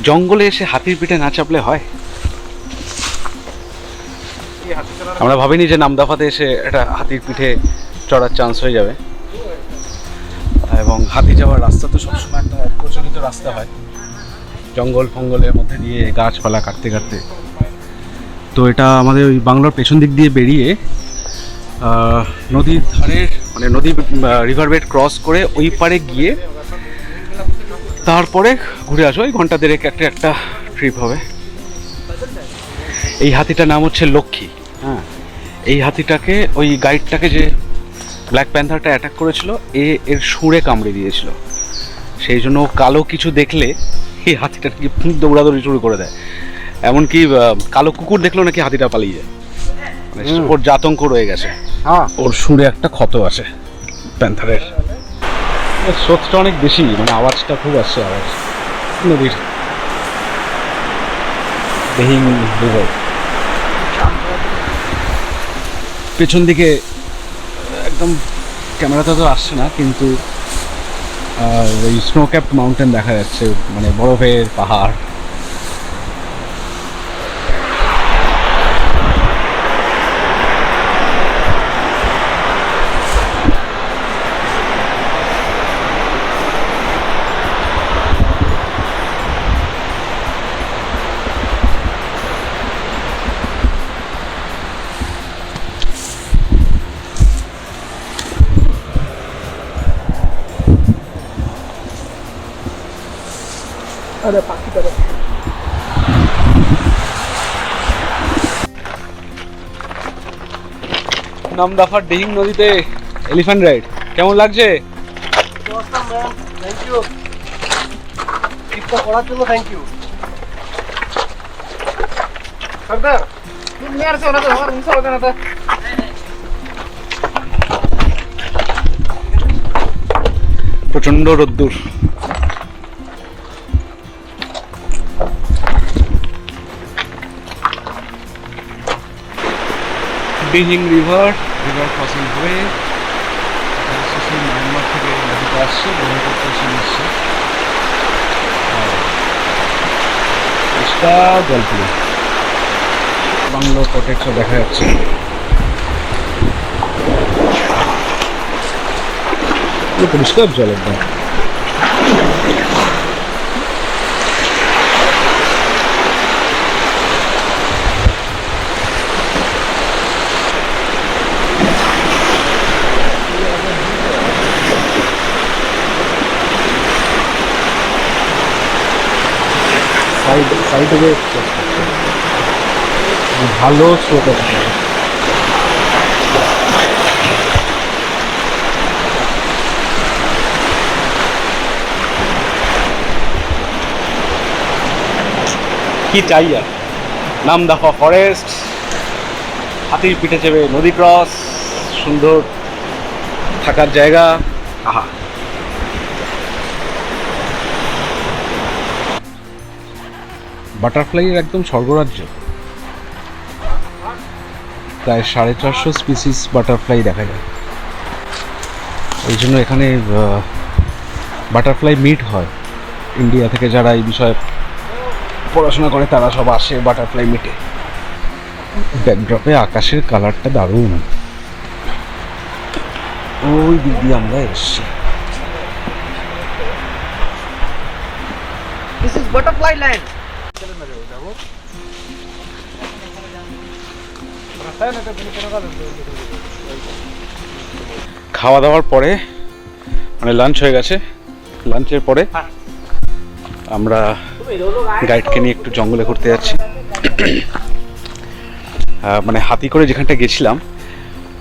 জঙ্গলে এসে হাতির পিঠে না চাপলে হয়? আমরা ভাবিনি যে নামদাফাতে এসে একটা হাতির পিঠে চড়ার চান্স হয়ে যাবে। এবং হাতি যাওয়ার রাস্তা তো সবসময় একটা অপ্রচলিত রাস্তা হয়, জঙ্গল ফঙ্গলের মধ্যে দিয়ে গাছপালা কাটতে কাটতে। তো এটা আমাদের ওই বাংলোর পেছন দিক দিয়ে বেরিয়ে নদীর ধারের মানে নদী রিভার বেড ক্রস করে ওই পারে গিয়ে তারপরে ঘুরে আসবো। ওই ঘন্টা দেড়েক একটা ট্রিপ হবে। এই হাতিটার নাম হচ্ছে লক্ষ্মী। হ্যাঁ, এই হাতিটাকে ওই গাইডটাকে যে ব্ল্যাক প্যান্থারটা অ্যাটাক করেছিল এর সুরে কামড়ে দিয়েছিল, সেই জন্য কালো কিছু দেখলে এই হাতিটাকে দৌড়াদৌড়ি শুরু করে দেয়। এমনকি কালো কুকুর দেখলেও নাকি হাতিটা পালিয়ে যায়, মানে ওর জাতঙ্ক রয়ে গেছে। ওর সুরে একটা ক্ষত আছে প্যান্থারের। স্রোতটা অনেক বেশি, মানে আওয়াজটা খুব আসছে, আওয়াজ নদীর। দিহিং রিভার পেছন দিকে একদম ক্যামেরাতে তো আসছে না, কিন্তু ওই স্নো ক্যাপড মাউন্টেন দেখা যাচ্ছে, মানে বরফের পাহাড়। নামদাফার ডিহিং নদীতে এলিফ্যান্ট রাইড কেমন লাগছে? থ্যাংক ইউ, ট্রিপটা করার জন্য থ্যাংক ইউ। সর্দার তুমি আর সে না তো আমার মিস হবে না তো। প্রচন্ড রোদ্দুর। ডিহিং রিভার ক্রসিং হয়ে মায়ানমার থেকে নদীতে আসছে, ব্রহ্মপুত্র এসে জলপুরি বাংলো প্রোটেক্টর দেখা যাচ্ছে। পরিষ্কার জল একদম। সাইডে ভালো স্রোত আছে। কি চাই আর, নামদাফা ফরেস্ট, হাতির পিঠে চেপে নদী ক্রস, সুন্দর থাকার জায়গা। আহা, বাটারফ্লাইয়ের একদম স্বর্গরাজ্য। প্রায় 450 স্পিসিস বাটারফ্লাই দেখা যায়। এই জন্য এখানে বাটারফ্লাই মিট হয়। ইন্ডিয়া থেকে যারা এই বিষয়ে পড়াশোনা করে তারা সব আসে বাটারফ্লাই মিটে। ব্যাকড্রপে আকাশের কালারটা দারুণ। ওই দিক দিয়ে আমরা এসছি। This is butterfly land. খাওয়া দাওয়ার পরে মানে লাঞ্চ হয়ে গেছে, লাঞ্চের পরে আমরা গাইডকে নিয়ে একটু জঙ্গলে ঘুরতে যাচ্ছি। মানে হাতি করে যেখানটা গেছিলাম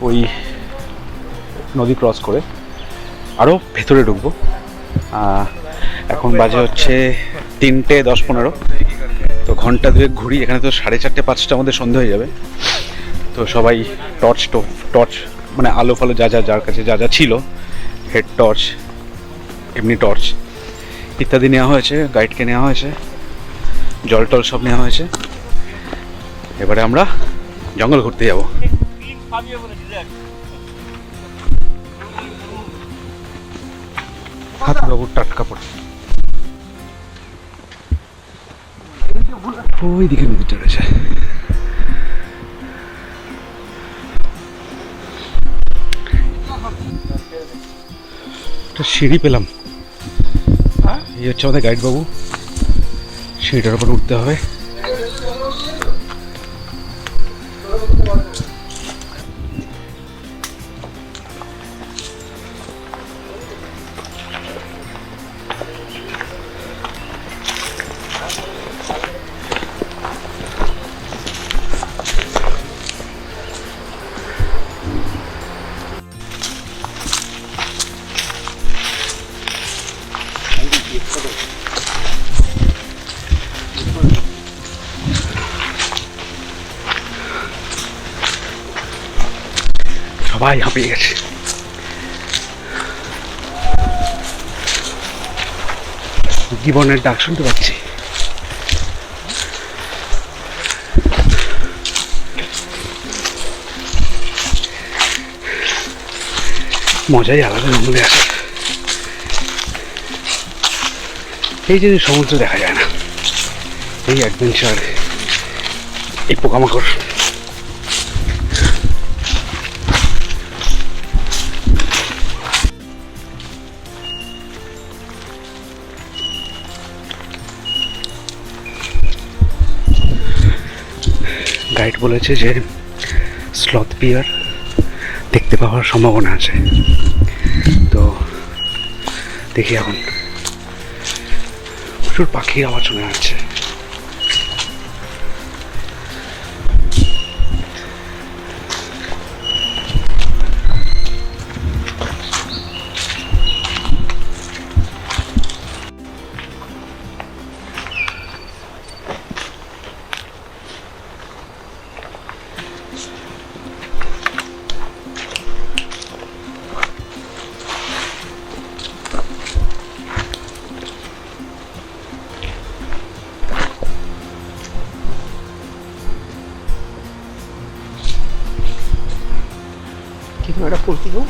ওই নদী ক্রস করে আরও ভেতরে ঢুকবো। এখন বাজে হচ্ছে 3:10-15। তো ঘন্টা দুয়েক ঘুরি, এখানে তো 4:30-5টার মধ্যে সন্ধে হয়ে যাবে। তো সবাই টর্চ মানে আলো ফালো যার কাছে যা ছিল, হেড টর্চ, এমনি টর্চ ইত্যাদি নেওয়া হয়েছে, গাইডকে নেওয়া হয়েছে, জল টল সব নেওয়া হয়েছে। এবারে আমরা জঙ্গল ঘুরতে যাব। হাতিবাবুর টাটকা পড়ে ওই দিকে নদীটা রয়েছে। একটা সিঁড়ি পেলাম, এই হচ্ছে আমাদের গাইড বাবু। সিঁড়িটার উপর উঠতে হবে। সবাই হাঁপিয়ে গেছে। জীবনের ডাক শুনতে পাচ্ছি। মজাই আলাদা জঙ্গলে আসে। এই যে সমুদ্র দেখা যায় না, এই অ্যাডভেঞ্চার, এই পোকামাকড়। গাইড বলেছে যে স্লথ বিয়ার দেখতে পাওয়ার সম্ভাবনা আছে, তো দেখি। এখন প্রচুর পাখির আওয়াজ শোনা যাচ্ছে। এটা পড়ছি গো।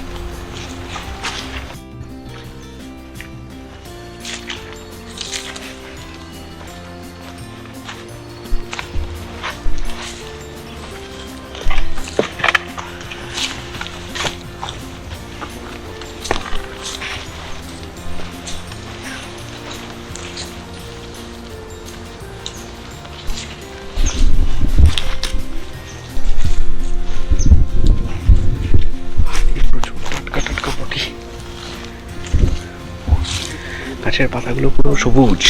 গাছের পাতাগুলো পুরো সবুজ,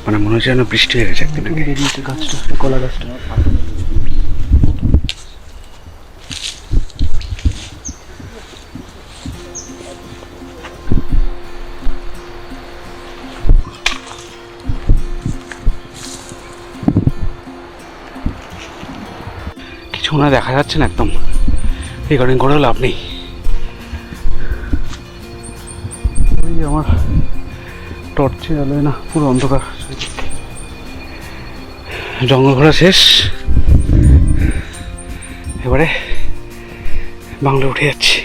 মানে মনে হচ্ছে যেন বৃষ্টি হয়ে গেছে একদিন আগে। গাছটা, কলা গাছটা কিছু না দেখা যাচ্ছে না একদম, রেকর্ডিং করেও লাভ নেই। ওই আমার টর্চে আলোয় না, পুরো অন্ধকার। জঙ্গল ঘোরা শেষ, এবারে বাংলো উঠে যাচ্ছি।